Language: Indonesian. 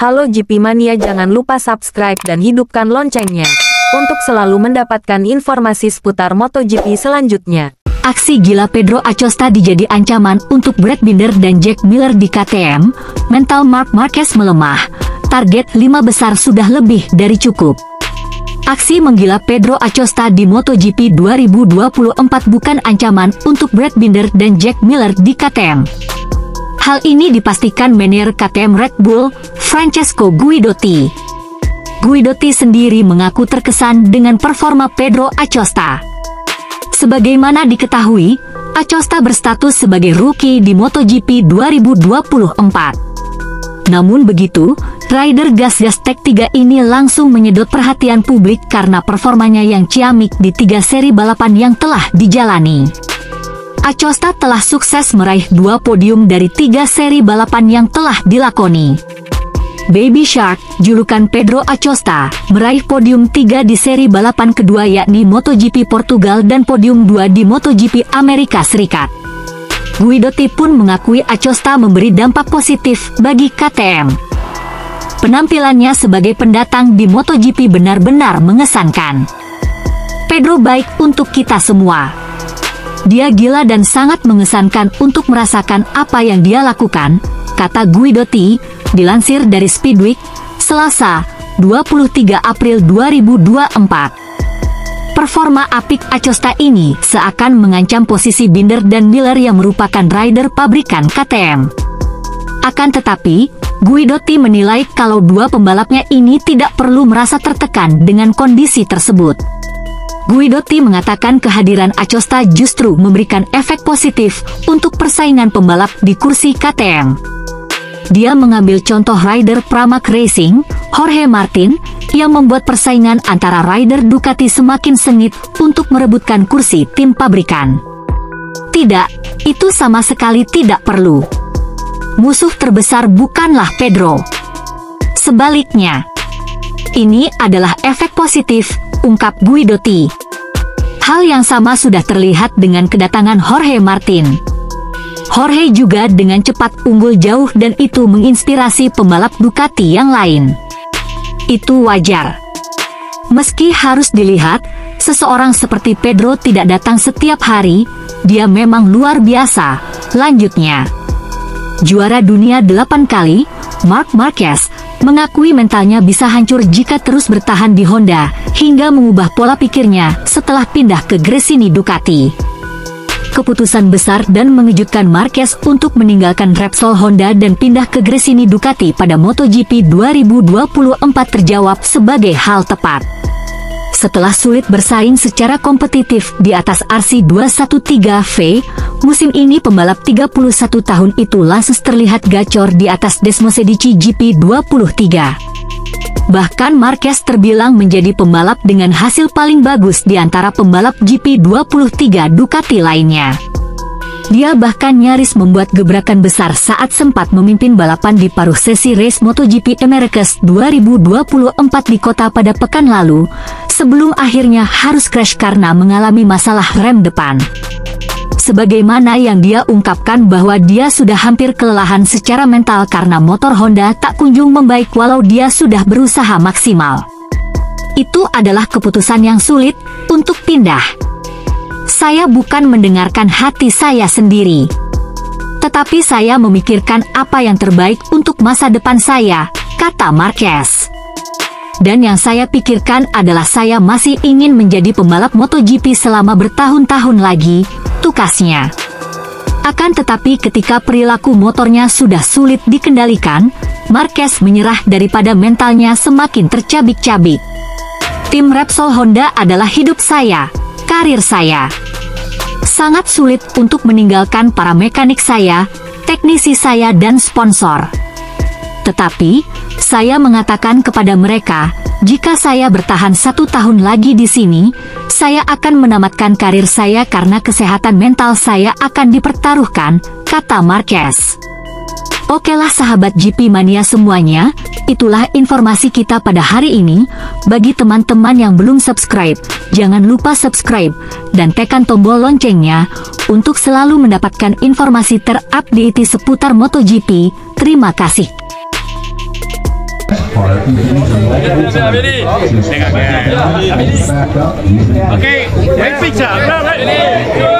Halo GP Mania, jangan lupa subscribe dan hidupkan loncengnya untuk selalu mendapatkan informasi seputar MotoGP selanjutnya. Aksi gila Pedro Acosta dijadi ancaman untuk Brad Binder dan Jack Miller di KTM. Mental Marc Marquez melemah. Target 5 besar sudah lebih dari cukup. Aksi menggila Pedro Acosta di MotoGP 2024 bukan ancaman untuk Brad Binder dan Jack Miller di KTM. Hal ini dipastikan manajer KTM Red Bull, Francesco Guidotti. Guidotti sendiri mengaku terkesan dengan performa Pedro Acosta. Sebagaimana diketahui, Acosta berstatus sebagai rookie di MotoGP 2024. Namun begitu, rider gas-gas Tech 3 ini langsung menyedot perhatian publik karena performanya yang ciamik di 3 seri balapan yang telah dijalani. Acosta telah sukses meraih 2 podium dari 3 seri balapan yang telah dilakoni. Baby Shark, julukan Pedro Acosta, meraih podium 3 di seri balapan kedua yakni MotoGP Portugal dan podium 2 di MotoGP Amerika Serikat. Guidotti pun mengakui Acosta memberi dampak positif bagi KTM. Penampilannya sebagai pendatang di MotoGP benar-benar mengesankan. Pedro baik untuk kita semua. Dia gila dan sangat mengesankan untuk merasakan apa yang dia lakukan, kata Guidotti, dilansir dari Speedweek, Selasa, 23 April 2024. Performa apik Acosta ini seakan mengancam posisi Binder dan Miller yang merupakan rider pabrikan KTM. Akan tetapi, Guidotti menilai kalau dua pembalapnya ini tidak perlu merasa tertekan dengan kondisi tersebut. Guidotti mengatakan kehadiran Acosta justru memberikan efek positif untuk persaingan pembalap di kursi KTM. Dia mengambil contoh rider Pramac Racing, Jorge Martin, yang membuat persaingan antara rider Ducati semakin sengit untuk merebutkan kursi tim pabrikan. Tidak, itu sama sekali tidak perlu. Musuh terbesar bukanlah Pedro. Sebaliknya, ini adalah efek positif, ungkap Guidotti. Hal yang sama sudah terlihat dengan kedatangan Jorge Martin. Jorge juga dengan cepat unggul jauh dan itu menginspirasi pembalap Ducati yang lain. Itu wajar. Meski harus dilihat, seseorang seperti Pedro tidak datang setiap hari, dia memang luar biasa, lanjutnya. Juara dunia 8 kali, Marc Marquez mengakui mentalnya bisa hancur jika terus bertahan di Honda, hingga mengubah pola pikirnya setelah pindah ke Gresini Ducati. Keputusan besar dan mengejutkan Marquez untuk meninggalkan Repsol Honda dan pindah ke Gresini Ducati pada MotoGP 2024 terjawab sebagai hal tepat. Setelah sulit bersaing secara kompetitif di atas RC213V, musim ini pembalap 31 tahun itu langsung terlihat gacor di atas Desmosedici GP23. Bahkan Marquez terbilang menjadi pembalap dengan hasil paling bagus di antara pembalap GP23 Ducati lainnya. Dia bahkan nyaris membuat gebrakan besar saat sempat memimpin balapan di paruh sesi race MotoGP Americas 2024 di kota pada pekan lalu, sebelum akhirnya harus crash karena mengalami masalah rem depan. Sebagaimana yang dia ungkapkan bahwa dia sudah hampir kelelahan secara mental karena motor Honda tak kunjung membaik walau dia sudah berusaha maksimal. Itu adalah keputusan yang sulit untuk pindah. Saya bukan mendengarkan hati saya sendiri, tetapi saya memikirkan apa yang terbaik untuk masa depan saya, kata Marquez. Dan yang saya pikirkan adalah saya masih ingin menjadi pembalap MotoGP selama bertahun-tahun lagi, tukasnya. Akan tetapi ketika perilaku motornya sudah sulit dikendalikan, Marquez menyerah daripada mentalnya semakin tercabik-cabik. Tim Repsol Honda adalah hidup saya, karir saya. Sangat sulit untuk meninggalkan para mekanik saya, teknisi saya dan sponsor. Tetapi, saya mengatakan kepada mereka, jika saya bertahan 1 tahun lagi di sini, saya akan menamatkan karir saya karena kesehatan mental saya akan dipertaruhkan, kata Marquez. Okelah sahabat GP Mania semuanya, itulah informasi kita pada hari ini. Bagi teman-teman yang belum subscribe, jangan lupa subscribe dan tekan tombol loncengnya untuk selalu mendapatkan informasi terupdate seputar MotoGP. Terima kasih. Okay, take picture. Right.